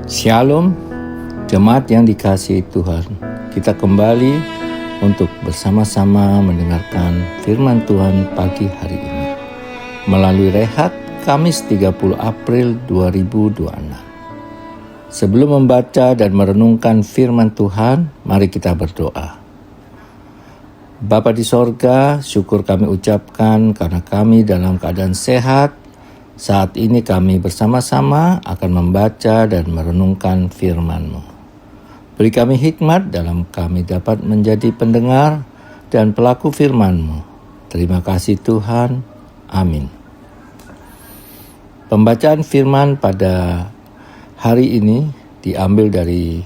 Shalom, jemaat yang dikasihi Tuhan. Kita kembali untuk bersama-sama mendengarkan firman Tuhan pagi hari ini melalui Rehat Kamis 30 April 2026. Sebelum membaca dan merenungkan firman Tuhan, mari kita berdoa. Bapa di sorga, syukur kami ucapkan karena kami dalam keadaan sehat. Saat ini kami bersama-sama akan membaca dan merenungkan firman-Mu. Beri kami hikmat dalam kami dapat menjadi pendengar dan pelaku firman-Mu. Terima kasih Tuhan. Amin. Pembacaan firman pada hari ini diambil dari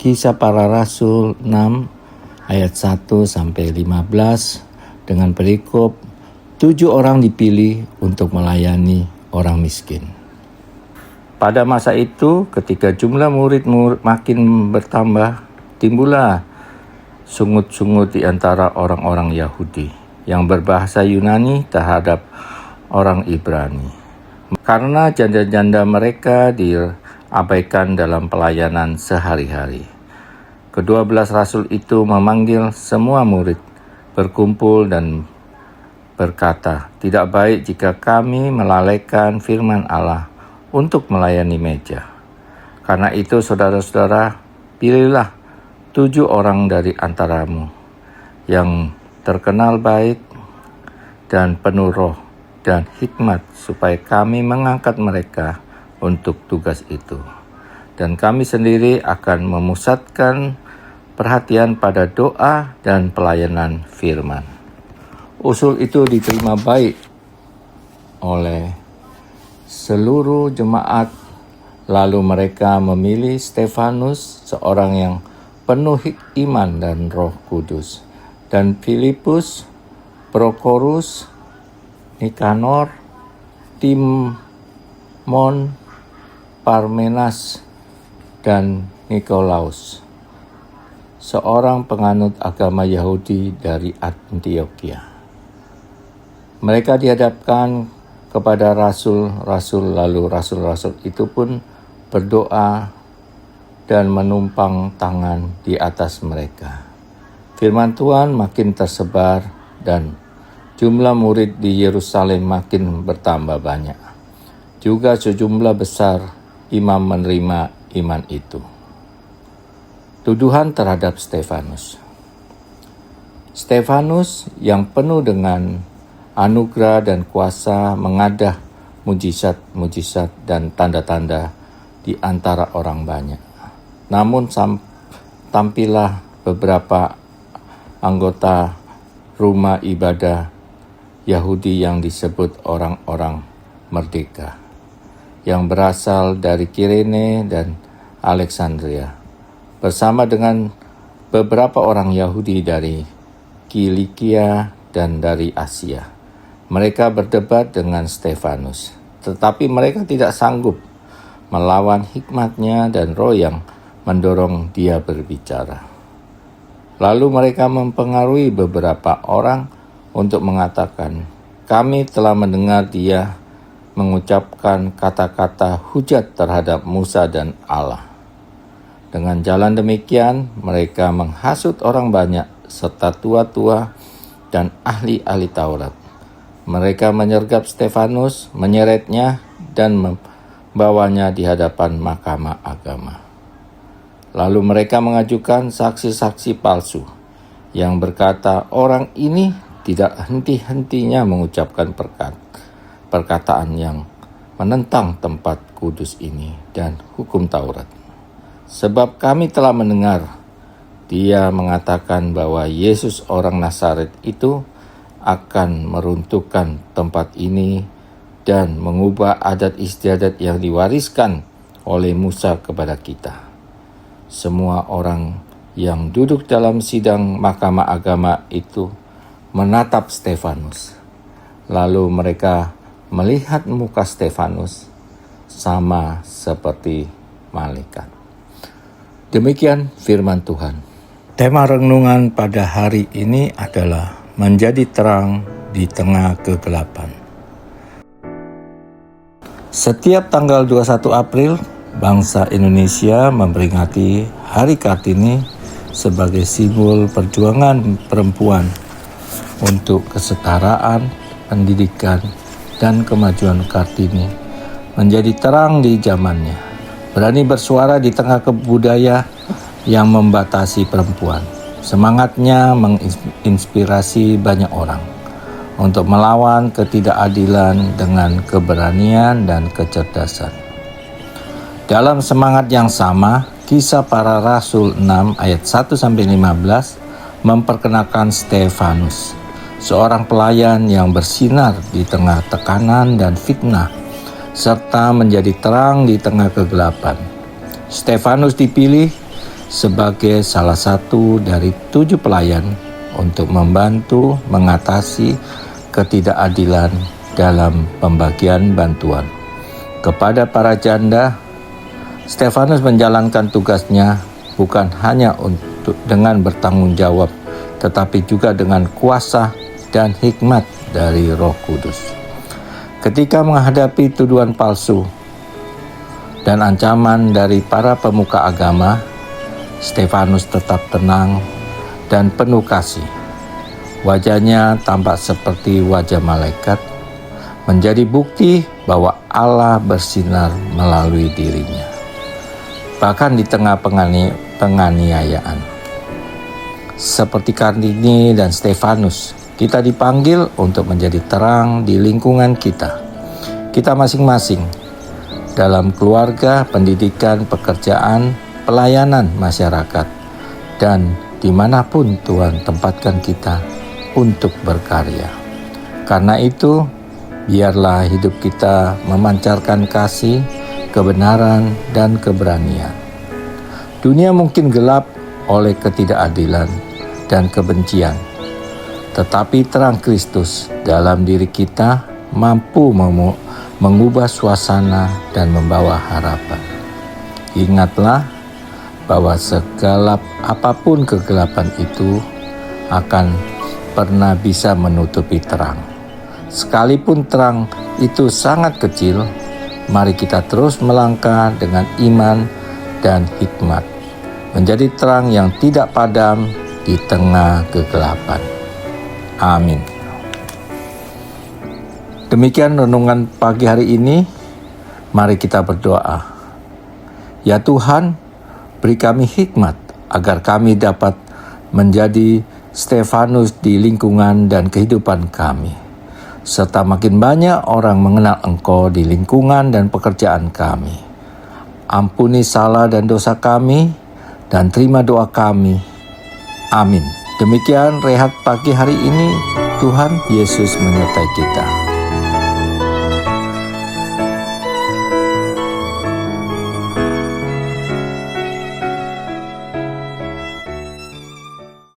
Kisah Para Rasul 6 ayat 1 sampai 15 dengan perikop 7 orang dipilih untuk melayani orang miskin. Pada masa itu, ketika jumlah murid makin bertambah, timbullah sungut-sungut di antara orang-orang Yahudi yang berbahasa Yunani terhadap orang Ibrani. Karena janda-janda mereka diabaikan dalam pelayanan sehari-hari. Kedua belas rasul itu memanggil semua murid berkumpul dan berkata, "Tidak baik jika kami melalaikan firman Allah untuk melayani meja. Karena itu saudara-saudara, pilihlah 7 orang dari antaramu yang terkenal baik dan penuh roh dan hikmat supaya kami mengangkat mereka untuk tugas itu. Dan kami sendiri akan memusatkan perhatian pada doa dan pelayanan firman." Usul itu diterima baik oleh seluruh jemaat. Lalu mereka memilih Stefanus, seorang yang penuh iman dan Roh Kudus, dan Filipus, Prokorus, Nikanor, Timon, Parmenas, dan Nikolaus, seorang penganut agama Yahudi dari Antioquia. Mereka dihadapkan kepada rasul-rasul, lalu rasul-rasul itu pun berdoa dan menumpang tangan di atas mereka. Firman Tuhan makin tersebar dan jumlah murid di Yerusalem makin bertambah banyak. Juga sejumlah besar imam menerima iman itu. Tuduhan terhadap Stefanus. Stefanus yang penuh dengan anugerah dan kuasa mengadah mujizat-mujizat dan tanda-tanda di antara orang banyak. Namun tampillah beberapa anggota rumah ibadah Yahudi yang disebut orang-orang merdeka, yang berasal dari Kirene dan Alexandria, bersama dengan beberapa orang Yahudi dari Kilikia dan dari Asia. Mereka berdebat dengan Stefanus, tetapi mereka tidak sanggup melawan hikmatnya dan roh yang mendorong dia berbicara. Lalu mereka mempengaruhi beberapa orang untuk mengatakan, "Kami telah mendengar dia mengucapkan kata-kata hujat terhadap Musa dan Allah." Dengan jalan demikian, mereka menghasut orang banyak serta tua-tua dan ahli-ahli Taurat. Mereka menyergap Stefanus, menyeretnya, dan membawanya di hadapan mahkamah agama. Lalu mereka mengajukan saksi-saksi palsu yang berkata orang ini tidak henti-hentinya mengucapkan perkataan yang menentang tempat kudus ini dan hukum Taurat. Sebab kami telah mendengar dia mengatakan bahwa Yesus orang Nazaret itu akan meruntuhkan tempat ini dan mengubah adat istiadat yang diwariskan oleh Musa kepada kita. Semua orang yang duduk dalam sidang mahkamah agama itu menatap Stefanus. Lalu mereka melihat muka Stefanus sama seperti malaikat. Demikian firman Tuhan. Tema renungan pada hari ini adalah menjadi terang di tengah kegelapan. Setiap tanggal 21 April bangsa Indonesia memperingati Hari Kartini sebagai simbol perjuangan perempuan untuk kesetaraan, pendidikan, dan kemajuan. Kartini menjadi terang di zamannya, berani bersuara di tengah budaya yang membatasi perempuan. Semangatnya menginspirasi banyak orang untuk melawan ketidakadilan dengan keberanian dan kecerdasan. Dalam semangat yang sama, Kisah Para Rasul 6 ayat 1-15 memperkenalkan Stefanus, seorang pelayan yang bersinar di tengah tekanan dan fitnah, serta menjadi terang di tengah kegelapan. Stefanus dipilih sebagai salah satu dari 7 pelayan untuk membantu mengatasi ketidakadilan dalam pembagian bantuan. Kepada para janda, Stefanus menjalankan tugasnya bukan hanya dengan bertanggung jawab, tetapi juga dengan kuasa dan hikmat dari Roh Kudus. Ketika menghadapi tuduhan palsu dan ancaman dari para pemuka agama, Stefanus tetap tenang dan penuh kasih. Wajahnya tampak seperti wajah malaikat, menjadi bukti bahwa Allah bersinar melalui dirinya, bahkan di tengah penganiayaan. Seperti Kartini dan Stefanus, kita dipanggil untuk menjadi terang di lingkungan kita masing-masing, dalam keluarga, pendidikan, pekerjaan, pelayanan masyarakat, dan dimanapun Tuhan tempatkan kita untuk berkarya. Karena itu, biarlah hidup kita memancarkan kasih, kebenaran, dan keberanian. Dunia mungkin gelap oleh ketidakadilan dan kebencian, tetapi terang Kristus dalam diri kita mampu mengubah suasana dan membawa harapan. Ingatlah bahwa segelap apapun kegelapan itu akan pernah bisa menutupi terang. Sekalipun terang itu sangat kecil, mari kita terus melangkah dengan iman dan hikmat, menjadi terang yang tidak padam di tengah kegelapan. Amin. Demikian renungan pagi hari ini. Mari kita berdoa. Ya Tuhan, beri kami hikmat agar kami dapat menjadi Stefanus di lingkungan dan kehidupan kami, serta makin banyak orang mengenal Engkau di lingkungan dan pekerjaan kami. Ampuni salah dan dosa kami, dan terima doa kami. Amin. Demikian rehat pagi hari ini. Tuhan Yesus menyertai kita.